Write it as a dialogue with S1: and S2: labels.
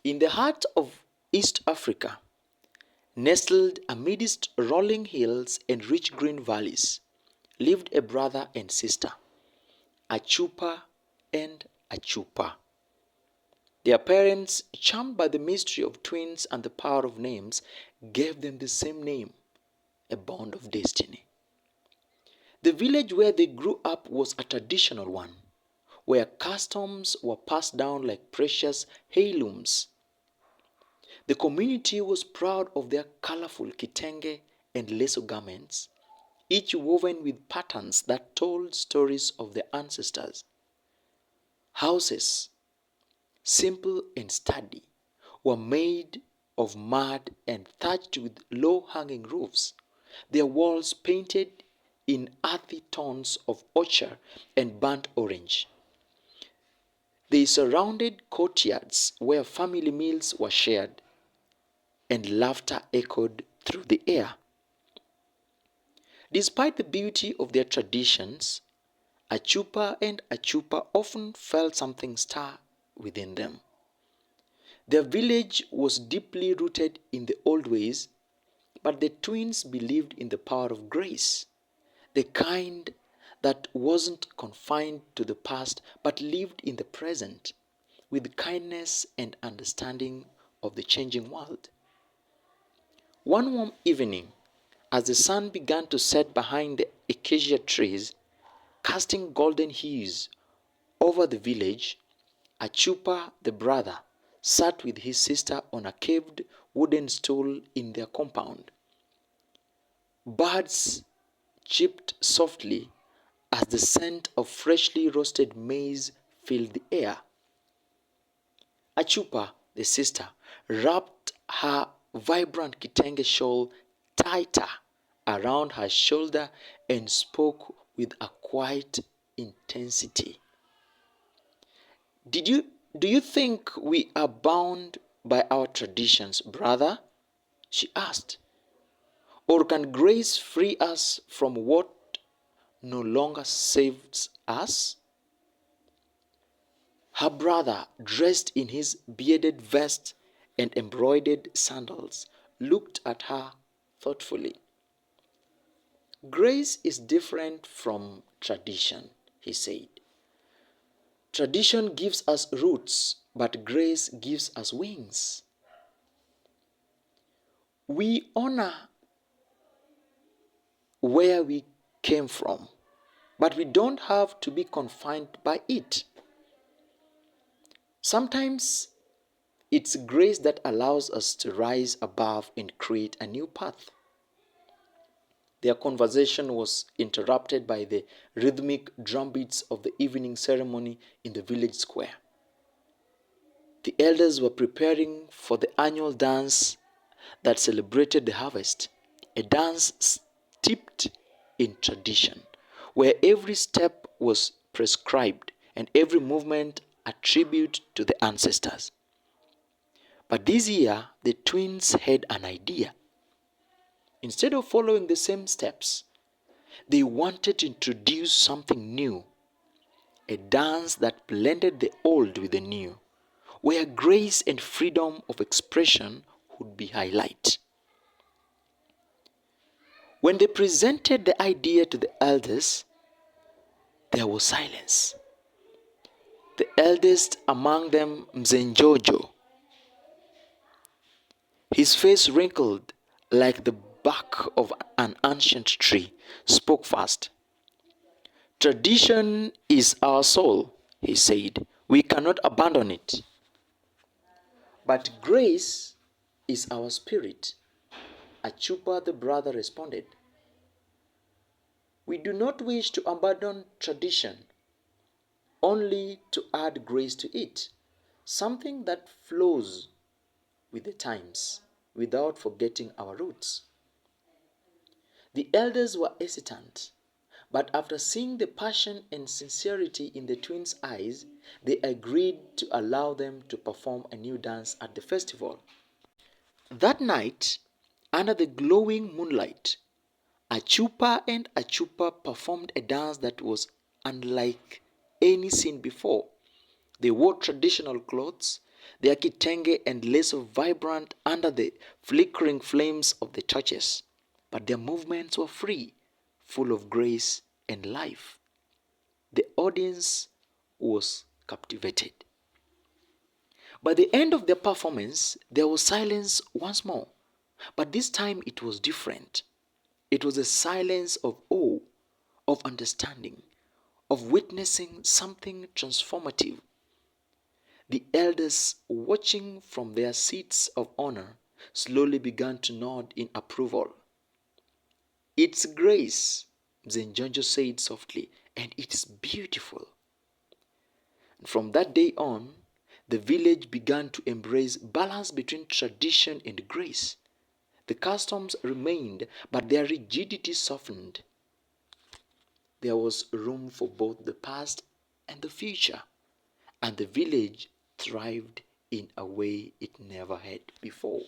S1: In the heart of East Africa, nestled amidst rolling hills and rich green valleys, lived a brother and sister, Achupa and Achupa. Their parents, charmed by the mystery of twins and the power of names, gave them the same name, a bond of destiny. The village where they grew up was a traditional one, where customs were passed down like precious heirlooms. The community was proud of their colorful kitenge and leso garments, each woven with patterns that told stories of their ancestors. Houses, simple and sturdy, were made of mud and thatched with low-hanging roofs, their walls painted in earthy tones of ochre and burnt orange. They surrounded courtyards where family meals were shared, and laughter echoed through the air. Despite the beauty of their traditions, Achupa and Achupa often felt something stir within them. Their village was deeply rooted in the old ways, but the twins believed in the power of grace, the kind that wasn't confined to the past but lived in the present, with kindness and understanding of the changing world. One warm evening, as the sun began to set behind the acacia trees, casting golden hues over the village, Achupa the brother sat with his sister on a carved wooden stool in their compound. Birds chirped softly as the scent of freshly roasted maize filled the air. Achupa, the sister, wrapped her vibrant kitenge shawl tighter around her shoulder and spoke with a quiet intensity. Do you think we are bound by our traditions, brother? She asked. Or can grace free us from what no longer saves us? Her brother, dressed in his beaded vest and embroidered sandals, looked at her thoughtfully. Grace is different from tradition, he said. Tradition gives us roots, but grace gives us wings. We honor where we came from, but we don't have to be confined by it. Sometimes it's grace that allows us to rise above and create a new path. Their conversation was interrupted by the rhythmic drumbeats of the evening ceremony in the village square. The elders were preparing for the annual dance that celebrated the harvest, a dance steeped in tradition, where every step was prescribed and every movement a tribute to the ancestors. But this year, the twins had an idea. Instead of following the same steps, they wanted to introduce something new, a dance that blended the old with the new, where grace and freedom of expression would be highlight. When they presented the idea to the elders, there was silence. The eldest among them, Mzenjojo, his face wrinkled like the bark of an ancient tree, spoke fast. Tradition is our soul, he said. We cannot abandon it. But grace is our spirit, Achupa the brother responded. We do not wish to abandon tradition, only to add grace to it, something that flows with the times without forgetting our roots. The elders were hesitant, but after seeing the passion and sincerity in the twins' eyes, they agreed to allow them to perform a new dance at the festival. That night, under the glowing moonlight, Achupa and Achupa performed a dance that was unlike any seen before. They wore traditional clothes, their kitenge and less vibrant under the flickering flames of the torches, but their movements were free, full of grace and life. The audience was captivated. By the end of the performance, there was silence once more, but this time it was different. It was a silence of awe, of understanding, of witnessing something transformative. The elders, watching from their seats of honor, slowly began to nod in approval. "It's grace," Zenjonjo said softly, "and it's beautiful." And from that day on, the village began to embrace balance between tradition and grace. The customs remained, but their rigidity softened. There was room for both the past and the future, and the village thrived in a way it never had before.